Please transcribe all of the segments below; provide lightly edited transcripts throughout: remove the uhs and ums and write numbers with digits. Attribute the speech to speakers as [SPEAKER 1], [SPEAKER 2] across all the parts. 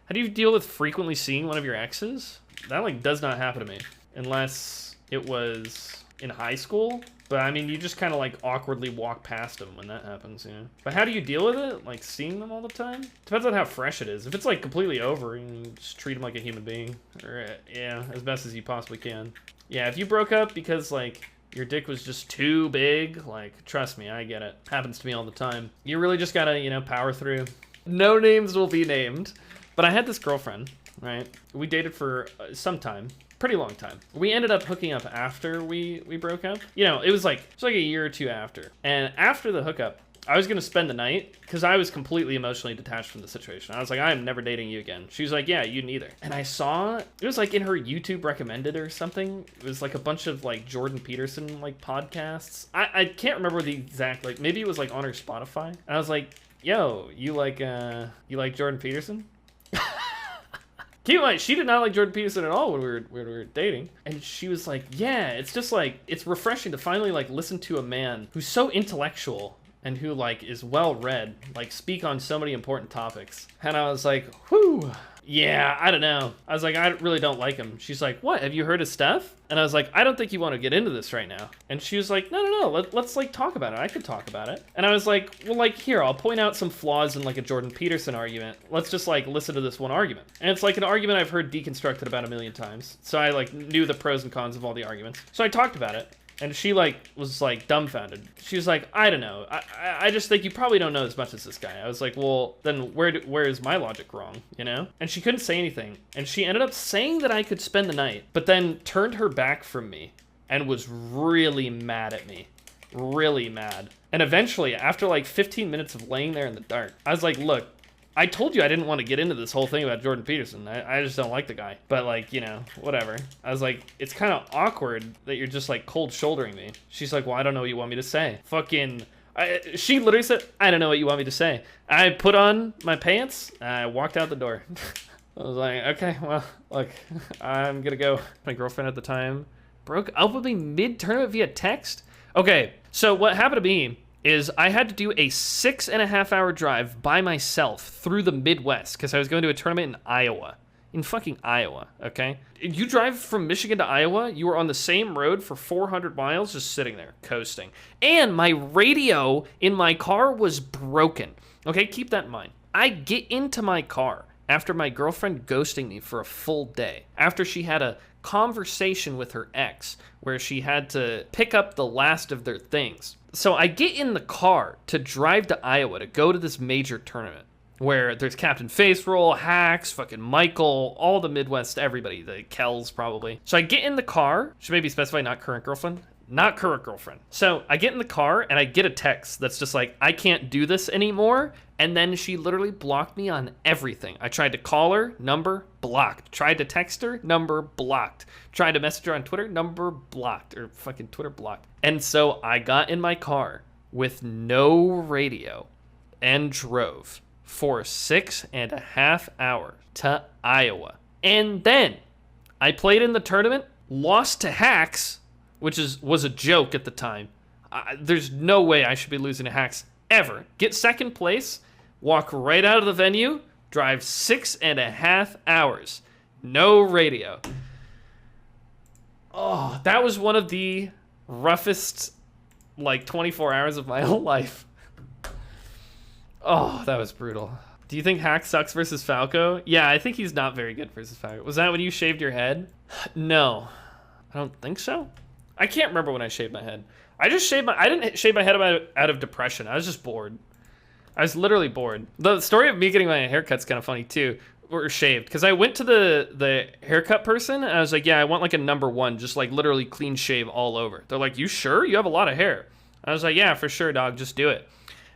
[SPEAKER 1] How do you deal with frequently seeing one of your exes? That like does not happen to me unless it was in high school. But I mean, you just kind of like awkwardly walk past them when that happens, you know? But how do you deal with it? Like seeing them all the time? Depends on how fresh it is. If it's like completely over, you just treat them like a human being. Or yeah, as best as you possibly can. Yeah, if you broke up because like your dick was just too big, like trust me, I get it. Happens to me all the time. You really just gotta, you know, power through. No names will be named. But I had this girlfriend, right? We dated for some time. Pretty long time. We ended up hooking up after we broke up. You know, it was like a year or two after. And after the hookup, I was gonna spend the night because I was completely emotionally detached from the situation. I was like, I'm never dating you again. She was like, yeah, you neither. And I saw, it was like in her YouTube recommended or something. It was like a bunch of like Jordan Peterson like podcasts. I can't remember the exact, like maybe it was like on her Spotify. And I was like, yo, you like Jordan Peterson? Keep in mind, she did not like Jordan Peterson at all when we were dating. And she was like, yeah, it's just like, it's refreshing to finally like listen to a man who's so intellectual and who like is well read, like speak on so many important topics. And I was like, whew, yeah, I don't know. I was like, I really don't like him. She's like, what, have you heard his stuff? And I was like, I don't think you want to get into this right now. And she was like, no, let's like talk about it. I could talk about it. And I was like, well, like here, I'll point out some flaws in like a Jordan Peterson argument. Let's just like listen to this one argument. And it's like an argument I've heard deconstructed about 1,000,000 times. So I like knew the pros and cons of all the arguments. So I talked about it. And she like was like dumbfounded. She was like, I don't know. I just think you probably don't know as much as this guy. I was like, well, then where is my logic wrong, you know? And she couldn't say anything. And she ended up saying that I could spend the night, but then turned her back from me and was really mad at me. Really mad. And eventually, after like 15 minutes of laying there in the dark, I was like, look, I told you I didn't want to get into this whole thing about Jordan Peterson. I just don't like the guy. But like, you know, whatever. I was like, it's kind of awkward that you're just like cold shouldering me. She's like, well, I don't know what you want me to say. She literally said, I don't know what you want me to say. I put on my pants, I walked out the door. I was like, okay, well, look, I'm gonna go. My girlfriend at the time broke up with me mid-tournament via text. Okay, so what happened to me is I had to do a 6.5-hour drive by myself through the Midwest because I was going to a tournament in Iowa. In fucking Iowa, okay? You drive from Michigan to Iowa, you were on the same road for 400 miles just sitting there, coasting. And my radio in my car was broken. Okay, keep that in mind. I get into my car after my girlfriend ghosting me for a full day, after she had a conversation with her ex where she had to pick up the last of their things. So I get in the car to drive to Iowa to go to this major tournament where there's Captain Face Roll, Hacks, fucking Michael, all the Midwest, everybody, the Kells probably. So I get in the car, should maybe specify not current girlfriend. Not current girlfriend. So I get in the car and I get a text that's just like, I can't do this anymore. And then she literally blocked me on everything. I tried to call her, number blocked. Tried to text her, number blocked. Tried to message her on Twitter, number blocked. Or fucking Twitter blocked. And so I got in my car with no radio and drove for 6.5 hours to Iowa. And then I played in the tournament, lost to Hacks, which was a joke at the time. There's no way I should be losing to Hacks ever. Get second place, walk right out of the venue, drive 6.5 hours. No radio. Oh, that was one of the roughest, like, 24 hours of my whole life. Oh, that was brutal. Do you think Hack sucks versus Falco? Yeah, I think he's not very good versus Falco. Was that when you shaved your head? No, I don't think so. I can't remember when I shaved my head. I didn't shave my head out of depression. I was just bored. I was literally bored. The story of me getting my haircut's kind of funny too, or shaved, because I went to the haircut person and I was like, yeah, I want like a number 1, just like literally clean shave all over. They're like, you sure? You have a lot of hair. I was like, yeah, for sure, dog, just do it.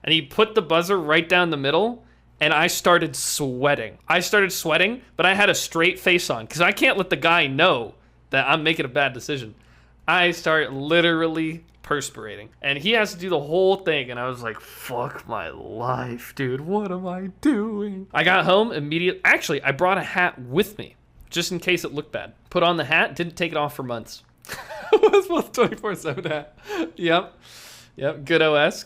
[SPEAKER 1] And he put the buzzer right down the middle and I started sweating. But I had a straight face on because I can't let the guy know that I'm making a bad decision. I start literally perspirating. And he has to do the whole thing. And I was like, fuck my life, dude. What am I doing? I got home immediately. Actually, I brought a hat with me just in case it looked bad. Put on the hat, didn't take it off for months. It was both 24/7 hat. Yep. Good OS.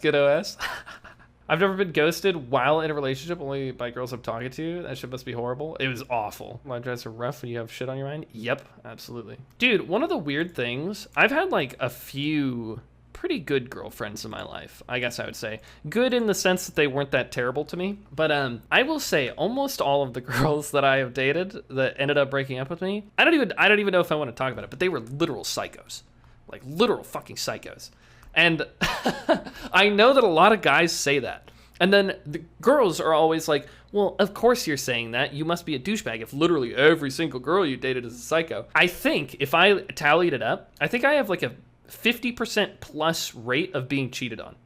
[SPEAKER 1] I've never been ghosted while in a relationship, only by girls I'm talking to. That shit must be horrible. It was awful. My drives are rough when you have shit on your mind. Yep, absolutely. Dude, one of the weird things, I've had like a few pretty good girlfriends in my life, I guess I would say. Good in the sense that they weren't that terrible to me. But I will say almost all of the girls that I have dated that ended up breaking up with me, I don't even know if I want to talk about it, but they were literal psychos. Like literal fucking psychos. And I know that a lot of guys say that. And then the girls are always like, well, of course you're saying that. You must be a douchebag if literally every single girl you dated is a psycho. I think if I tallied it up, I think I have like a 50% plus rate of being cheated on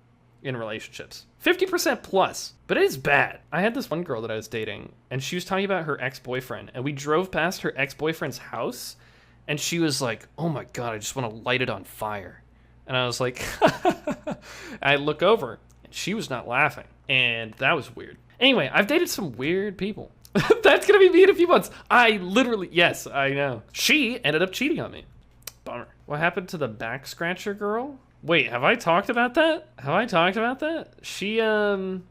[SPEAKER 1] in relationships. 50% plus. But it is bad. I had this one girl that I was dating, and she was talking about her ex-boyfriend. And we drove past her ex-boyfriend's house, and she was like, oh my God, I just want to light it on fire. And I was like, I look over, and she was not laughing. And that was weird. Anyway, I've dated some weird people. That's going to be me in a few months. Yes, I know. She ended up cheating on me. Bummer. What happened to the back scratcher girl? Wait, have I talked about that? She's in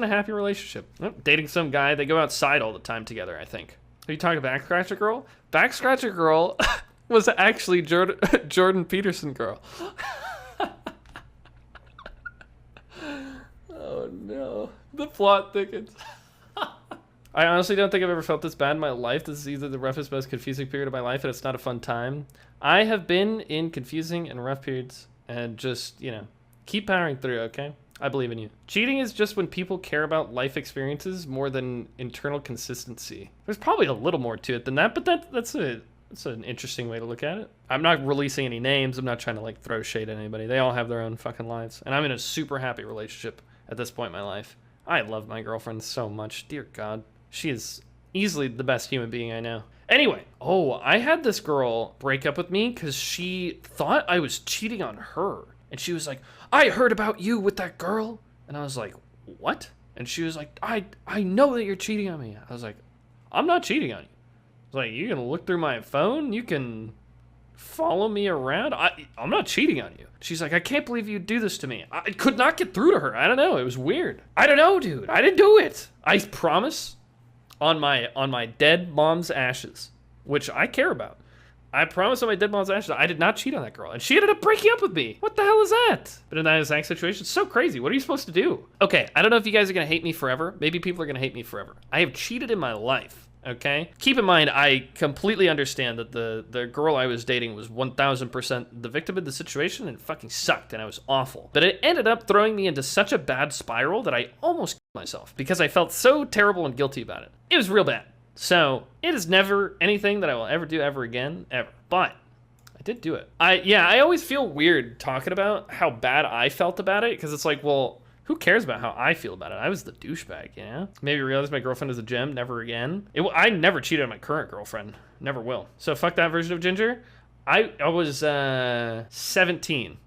[SPEAKER 1] a happy relationship. Oh, dating some guy. They go outside all the time together, I think. Are you talking back scratcher girl? Back scratcher girl was actually Jordan Peterson girl. Oh no, the plot thickens. I honestly don't think I've ever felt this bad in my life. This is either the roughest, most confusing period of my life, and it's not a fun time. I have been in confusing and rough periods, and just, keep powering through, okay? I believe in you. Cheating is just when people care about life experiences more than internal consistency. There's probably a little more to it than that, but that's an interesting way to look at it. I'm not releasing any names. I'm not trying to like throw shade at anybody. They all have their own fucking lives, and I'm in a super happy relationship at this point in my life. I love my girlfriend so much. Dear God. She is easily the best human being I know. Anyway, I had this girl break up with me because she thought I was cheating on her. And she was like, I heard about you with that girl. And I was like, what? And she was like, I know that you're cheating on me. I was like, I'm not cheating on you. I was like, you can look through my phone. You can follow me around. I'm not cheating on you. She's like, I can't believe you do this to me. I could not get through to her. I don't know. It was weird. I don't know, dude. I didn't do it. I promise. On my dead mom's ashes, which I care about. I promise on my dead mom's ashes, I did not cheat on that girl. And she ended up breaking up with me. What the hell is that? But in that exact situation, it's so crazy. What are you supposed to do? Okay, I don't know if you guys are going to hate me forever. Maybe people are going to hate me forever. I have cheated in my life, okay? Keep in mind, I completely understand that the girl I was dating was 1000% the victim of the situation and fucking sucked and I was awful. But it ended up throwing me into such a bad spiral that I almost killed myself because I felt so terrible and guilty about it. It was real bad. So it is never anything that I will ever do ever again, ever. But I did do it. I always feel weird talking about how bad I felt about it because it's like, well, who cares about how I feel about it? I was the douchebag, you know? Maybe realize my girlfriend is a gem, never again. I never cheated on my current girlfriend. Never will. So fuck that version of Ginger. I was 17.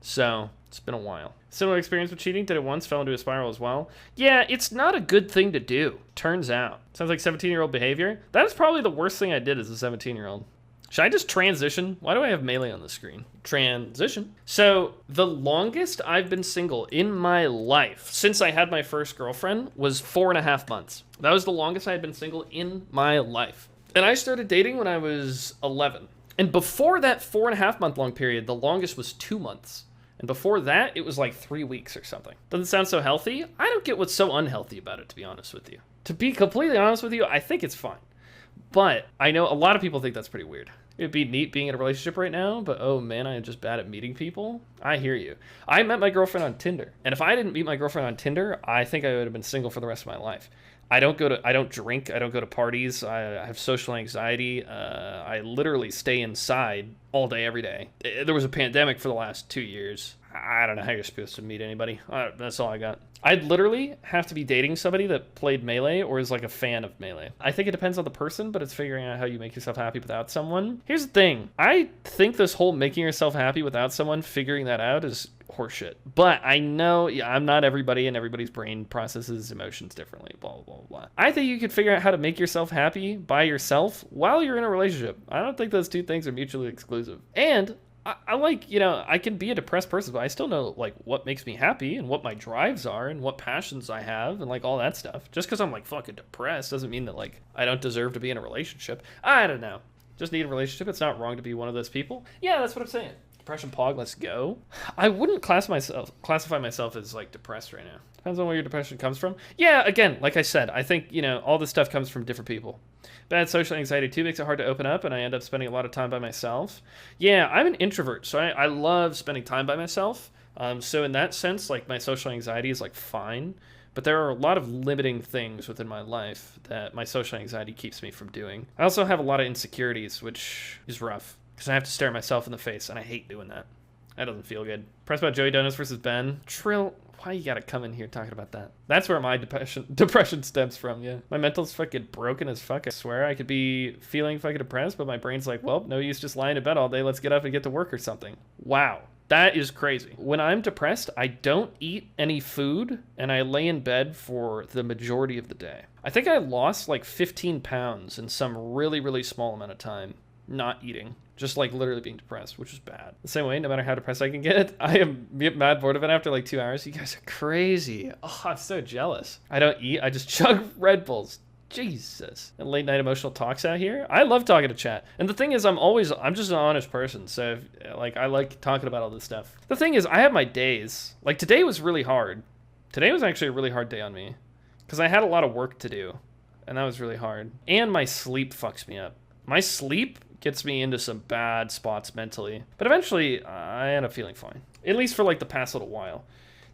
[SPEAKER 1] So it's been a while. Similar experience with cheating. Did it once, fell into a spiral as well. Yeah, it's not a good thing to do. Turns out. Sounds like 17-year-old behavior. That is probably the worst thing I did as a 17-year-old. Should I just transition? Why do I have melee on the screen? Transition. So the longest I've been single in my life since I had my first girlfriend was 4.5 months. That was the longest I had been single in my life. And I started dating when I was 11. And before that 4.5 month long period, the longest was 2 months. And before that, it was like 3 weeks or something. Doesn't sound so healthy. I don't get what's so unhealthy about it, to be honest with you. To be completely honest with you, I think it's fine. But I know a lot of people think that's pretty weird. It'd be neat being in a relationship right now, but oh man, I am just bad at meeting people. I hear you. I met my girlfriend on Tinder. And if I didn't meet my girlfriend on Tinder, I think I would have been single for the rest of my life. I don't drink, I don't go to parties, I have social anxiety, I literally stay inside all day, every day. There was a pandemic for the last 2 years. I don't know how you're supposed to meet anybody. That's all I got. I'd literally have to be dating somebody that played Melee or is like a fan of Melee. I think it depends on the person, but it's figuring out how you make yourself happy without someone. Here's the thing. I think this whole making yourself happy without someone, figuring that out is horseshit. But I know, I'm not everybody, and everybody's brain processes emotions differently, blah, blah, blah, blah. I think you could figure out how to make yourself happy by yourself while you're in a relationship. I don't think those two things are mutually exclusive. And I like, I can be a depressed person, but I still know like what makes me happy and what my drives are and what passions I have and like all that stuff. Just because I'm like fucking depressed doesn't mean that like I don't deserve to be in a relationship. I don't know. Just need a relationship. It's not wrong to be one of those people. Yeah, that's what I'm saying. Depression pog, let's go. I wouldn't classify myself as like depressed right now. Depends on where your depression comes from. Yeah, again, like I said, I think, all this stuff comes from different people. Bad social anxiety too makes it hard to open up, and I end up spending a lot of time by myself. Yeah, I'm an introvert, so I love spending time by myself. So in that sense, like my social anxiety is like fine, but there are a lot of limiting things within my life that my social anxiety keeps me from doing. I also have a lot of insecurities, which is rough because I have to stare at myself in the face, and I hate doing that. That doesn't feel good. Press about Joey Donuts versus Ben. Trill, why you gotta come in here talking about that? That's where my depression stems from, yeah. My mental's fucking broken as fuck, I swear. I could be feeling fucking depressed, but my brain's like, well, no use just lying in bed all day. Let's get up and get to work or something. Wow. That is crazy. When I'm depressed, I don't eat any food, and I lay in bed for the majority of the day. I think I lost like 15 pounds in some really, really small amount of time not eating. Just like literally being depressed, which is bad. The same way, no matter how depressed I can get, I am mad bored of it after like 2 hours. You guys are crazy. Oh, I'm so jealous. I don't eat. I just chug Red Bulls. Jesus. And late night emotional talks out here. I love talking to chat. And the thing is, I'm just an honest person. So like, I like talking about all this stuff. The thing is, I have my days. Like today was really hard. Today was actually a really hard day on me because I had a lot of work to do and that was really hard. And my sleep fucks me up. My sleep gets me into some bad spots mentally. But eventually, I end up feeling fine. At least for like the past little while.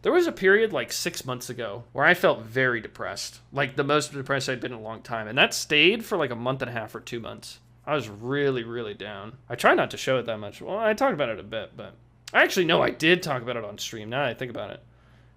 [SPEAKER 1] There was a period like 6 months ago where I felt very depressed. Like the most depressed I'd been in a long time. And that stayed for like a month and a half or 2 months. I was really, really down. I try not to show it that much. Well, I talked about it a bit, but... Actually, no, I did talk about it on stream. Now I think about it.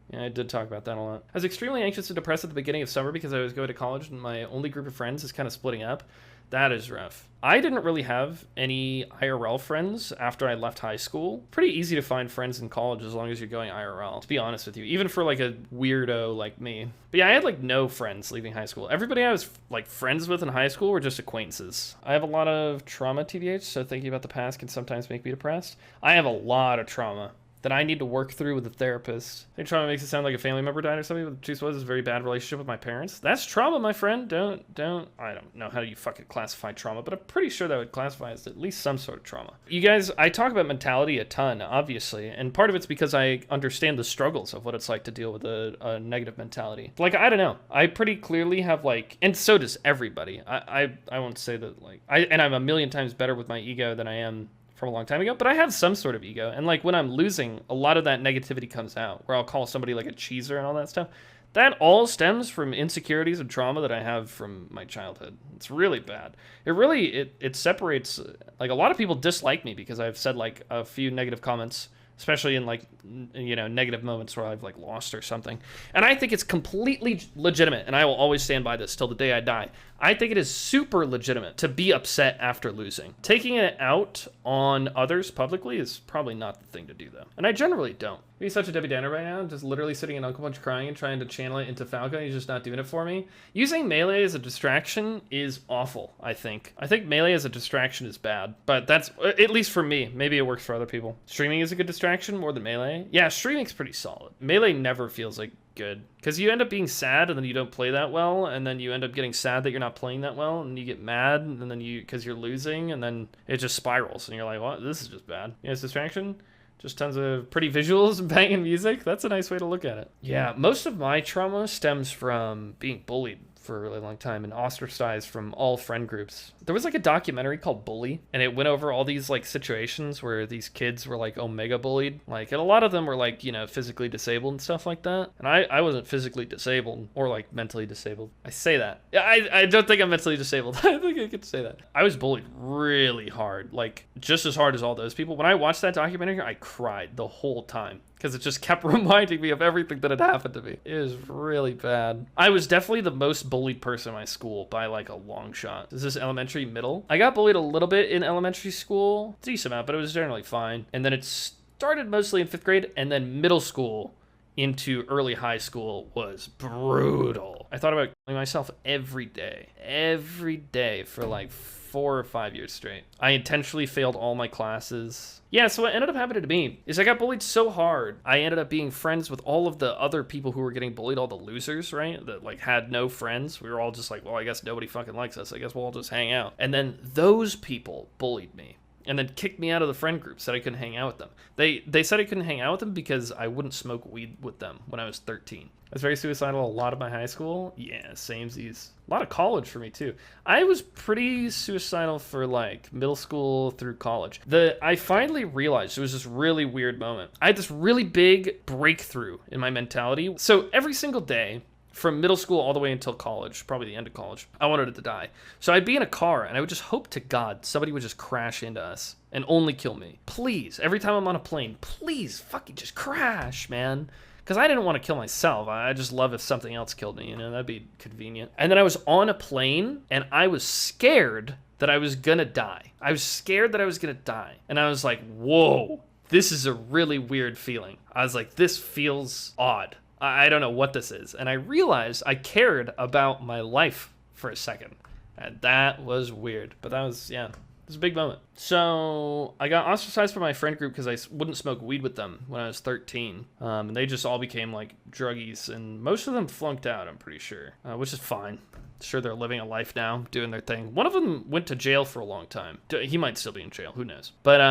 [SPEAKER 1] Yeah, I did talk about that a lot. I was extremely anxious and depressed at the beginning of summer because I was going to college and my only group of friends is kind of splitting up. That is rough. I didn't really have any IRL friends after I left high school. Pretty easy to find friends in college as long as you're going IRL, to be honest with you, even for like a weirdo like me. But yeah, I had like no friends leaving high school. Everybody I was like friends with in high school were just acquaintances. I have a lot of trauma, TBH, so thinking about the past can sometimes make me depressed. I have a lot of trauma that I need to work through with a therapist. I think trauma makes it sound like a family member died or something, but the truth was, it's a very bad relationship with my parents. That's trauma, my friend. I don't know how you fucking classify trauma, but I'm pretty sure that would classify as at least some sort of trauma. You guys, I talk about mentality a ton, obviously, and part of it's because I understand the struggles of what it's like to deal with a negative mentality. Like, I don't know. I pretty clearly have like, and so does everybody. I won't say that like, and I'm a million times better with my ego than I am from a long time ago, but I have some sort of ego. And like when I'm losing, a lot of that negativity comes out where I'll call somebody like a cheeser and all that stuff. That all stems from insecurities and trauma that I have from my childhood. It's really bad. It separates, like a lot of people dislike me because I've said like a few negative comments, especially in like, negative moments where I've like lost or something. And I think it's completely legitimate. And I will always stand by this till the day I die. I think it is super legitimate to be upset after losing. Taking it out on others publicly is probably not the thing to do, though. And I generally don't. He's such a Debbie Downer right now, just literally sitting in Uncle Punch crying and trying to channel it into Falco. He's just not doing it for me. Using Melee as a distraction is awful, I think. I think Melee as a distraction is bad, but that's, at least for me. Maybe it works for other people. Streaming is a good distraction more than Melee. Yeah, streaming's pretty solid. Melee never feels like good because you end up being sad and then you don't play that well, and then you end up getting sad that you're not playing that well, and you get mad, and then because you're losing, and then it just spirals and you're like, what, this is just bad. It's distraction, just tons of pretty visuals and banging music. That's a nice way to look at it. Yeah, most of my trauma stems from being bullied for a really long time and ostracized from all friend groups. There was like a documentary called Bully, and it went over all these like situations where these kids were like omega bullied. Like, and a lot of them were like, physically disabled and stuff like that. And I wasn't physically disabled or like mentally disabled. I say that. Yeah, I don't think I'm mentally disabled. I think I could say that. I was bullied really hard, like just as hard as all those people. When I watched that documentary, I cried the whole time because it just kept reminding me of everything that had happened to me. It was really bad. I was definitely the most bullied person in my school by like a long shot. Is this elementary, middle? I got bullied a little bit in elementary school, decent amount, but it was generally fine. And then it started mostly in 5th grade, and then middle school into early high school was brutal. I thought about killing myself every day for like 4 or 5 years straight. I intentionally failed all my classes. Yeah, so what ended up happening to me is I got bullied so hard, I ended up being friends with all of the other people who were getting bullied, all the losers, right? That like had no friends. We were all just like, well, I guess nobody fucking likes us. I guess we'll all just hang out. And then those people bullied me. And then kicked me out of the friend group, said I couldn't hang out with them. They said I couldn't hang out with them because I wouldn't smoke weed with them when I was 13. I was very suicidal a lot of my high school. Yeah, samesies. A lot of college for me, too. I was pretty suicidal for, like, middle school through college. I finally realized, it was this really weird moment. I had this really big breakthrough in my mentality. So every single day, from middle school all the way until college, probably the end of college, I wanted it to die. So I'd be in a car, and I would just hope to God somebody would just crash into us and only kill me. Please, every time I'm on a plane, please fucking just crash, man. Because I didn't want to kill myself. I just love if something else killed me, you know, that'd be convenient. And then I was on a plane, and I was scared that I was gonna die. I was scared that I was gonna die. And I was like, whoa, this is a really weird feeling. I was like, this feels odd. I don't know what this is. And I realized I cared about my life for a second. And that was weird. But that was, yeah, it was a big moment. So I got ostracized from my friend group because I wouldn't smoke weed with them when I was 13. And they just all became like druggies. And most of them flunked out, I'm pretty sure, which is fine. Sure, they're living a life now, doing their thing. One of them went to jail for a long time. He might still be in jail. Who knows? But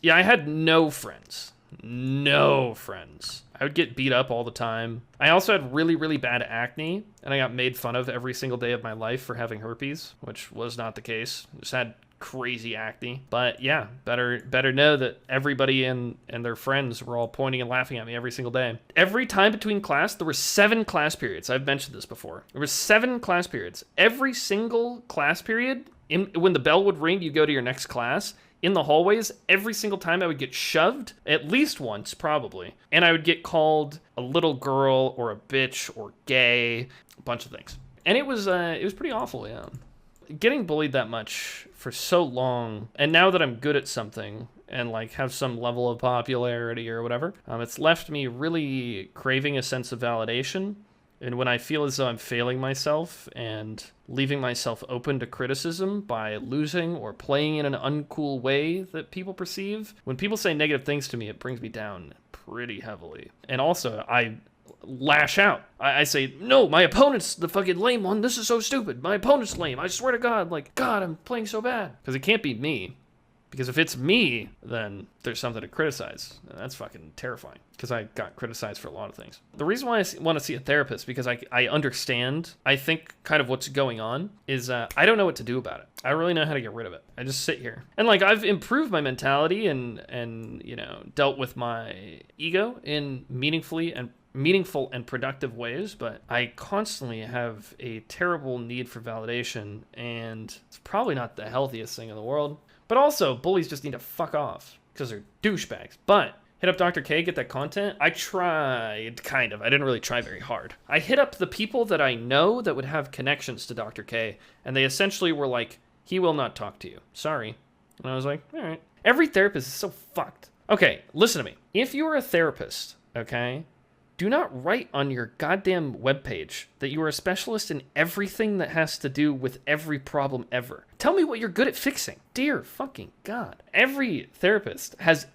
[SPEAKER 1] yeah, I had no friends. No friends. I would get beat up all the time. I also had really, really bad acne, and I got made fun of every single day of my life for having herpes, which was not the case. Just had crazy acne. But yeah, better know that everybody and their friends were all pointing and laughing at me every single day. Every time between class, there were 7 class periods. I've mentioned this before. There were 7 class periods. Every single class period, when the bell would ring, you go to your next class. In the hallways, every single time I would get shoved, at least once, probably. And I would get called a little girl or a bitch or gay, a bunch of things. And it was pretty awful, yeah. Getting bullied that much for so long, and now that I'm good at something and like have some level of popularity or whatever, it's left me really craving a sense of validation. And when I feel as though I'm failing myself and leaving myself open to criticism by losing or playing in an uncool way that people perceive, when people say negative things to me, it brings me down pretty heavily. And also, I lash out. I say, no, my opponent's the fucking lame one. This is so stupid. My opponent's lame. I swear to God, like, God, I'm playing so bad. Because it can't be me. Because if it's me, then there's something to criticize. And that's fucking terrifying. Because I got criticized for a lot of things. The reason why I want to see a therapist, because I understand, I think kind of what's going on, is I don't know what to do about it. I really know how to get rid of it. I just sit here. And like, I've improved my mentality and you know, dealt with my ego in meaningful and productive ways, but I constantly have a terrible need for validation, and it's probably not the healthiest thing in the world. But also, bullies just need to fuck off because they're douchebags. But hit up Dr. K, get that content. I tried, kind of. I didn't really try very hard. I hit up the people that I know that would have connections to Dr. K, and they essentially were like, he will not talk to you. Sorry. And I was like, all right. Every therapist is so fucked. Okay, listen to me. If you are a therapist, okay, do not write on your goddamn webpage that you are a specialist in everything that has to do with every problem ever. Tell me what you're good at fixing. Dear fucking God. Every therapist has,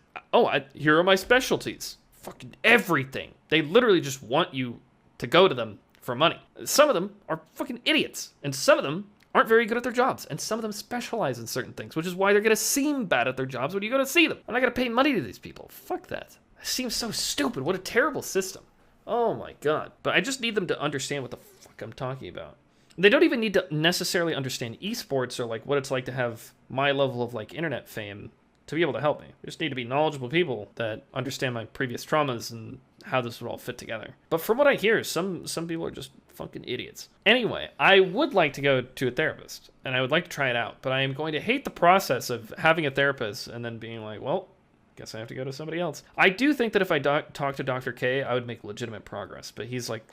[SPEAKER 1] here are my specialties. Fucking everything. They literally just want you to go to them for money. Some of them are fucking idiots, and some of them aren't very good at their jobs, and some of them specialize in certain things, which is why they're going to seem bad at their jobs when you go to see them. I'm not going to pay money to these people. Fuck that. It seems so stupid. What a terrible system. Oh my God. But I just need them to understand what the fuck I'm talking about. They don't even need to necessarily understand esports or like what it's like to have my level of like internet fame to be able to help me. They just need to be knowledgeable people that understand my previous traumas and how this would all fit together. But from what I hear, some people are just fucking idiots. Anyway, I would like to go to a therapist and I would like to try it out, but I am going to hate the process of having a therapist and then being like, well, guess I have to go to somebody else. I do think that if I talk to Dr. K, I would make legitimate progress, but he's like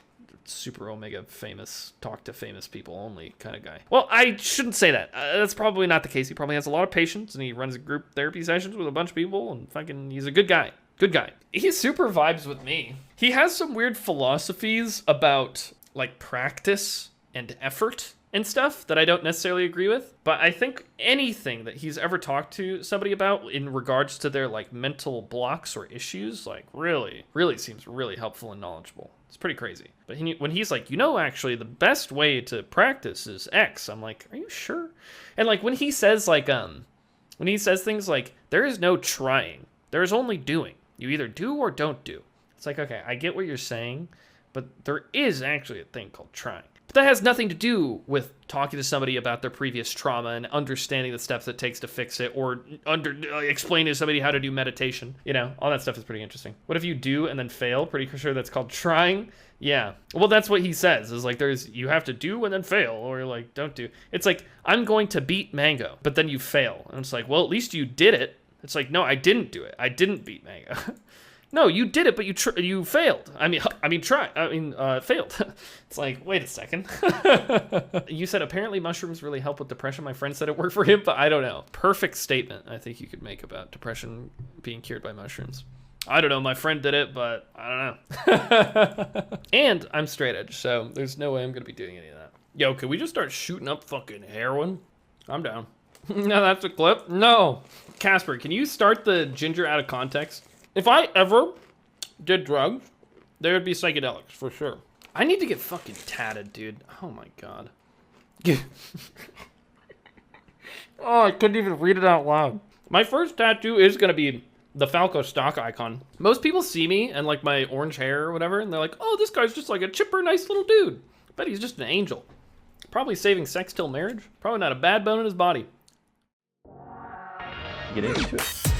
[SPEAKER 1] super omega famous, talk to famous people only kind of guy. Well, I shouldn't say that. That's probably not the case. He probably has a lot of patience and he runs group therapy sessions with a bunch of people and fucking, he's a good guy. Good guy. He super vibes with me. He has some weird philosophies about like practice and effort and stuff that I don't necessarily agree with, but I think anything that he's ever talked to somebody about in regards to their like mental blocks or issues, like really seems really helpful and knowledgeable. It's pretty crazy. But when he's like, actually the best way to practice is X, I'm like, are you sure? And like when he says like, when he says things like, there is no trying, there is only doing. You either do or don't do. It's like, okay, I get what you're saying, but there is actually a thing called trying. But that has nothing to do with talking to somebody about their previous trauma and understanding the steps it takes to fix it, or explaining to somebody how to do meditation. All that stuff is pretty interesting. What if you do and then fail? Pretty sure that's called trying. Yeah. Well, that's what he says, is like you have to do and then fail, or like don't do. It's like, I'm going to beat Mango, but then you fail. And it's like, well, at least you did it. It's like, no, I didn't do it. I didn't beat Mango. No, you did it, but you failed. Failed. It's like, wait a second. You said apparently mushrooms really help with depression. My friend said it worked for him, but I don't know. Perfect statement I think you could make about depression being cured by mushrooms. I don't know. My friend did it, but I don't know. And I'm straight edge, so there's no way I'm going to be doing any of that. Yo, can we just start shooting up fucking heroin? I'm down. No, that's a clip. No. Casper, can you start the ginger out of context? If I ever did drugs, there would be psychedelics, for sure. I need to get fucking tatted, dude. Oh my god. Oh, I couldn't even read it out loud. My first tattoo is gonna be the Falco stock icon. Most people see me and like my orange hair or whatever, and they're like, oh, this guy's just like a chipper, nice little dude. But he's just an angel. Probably saving sex till marriage. Probably not a bad bone in his body.
[SPEAKER 2] Get into it.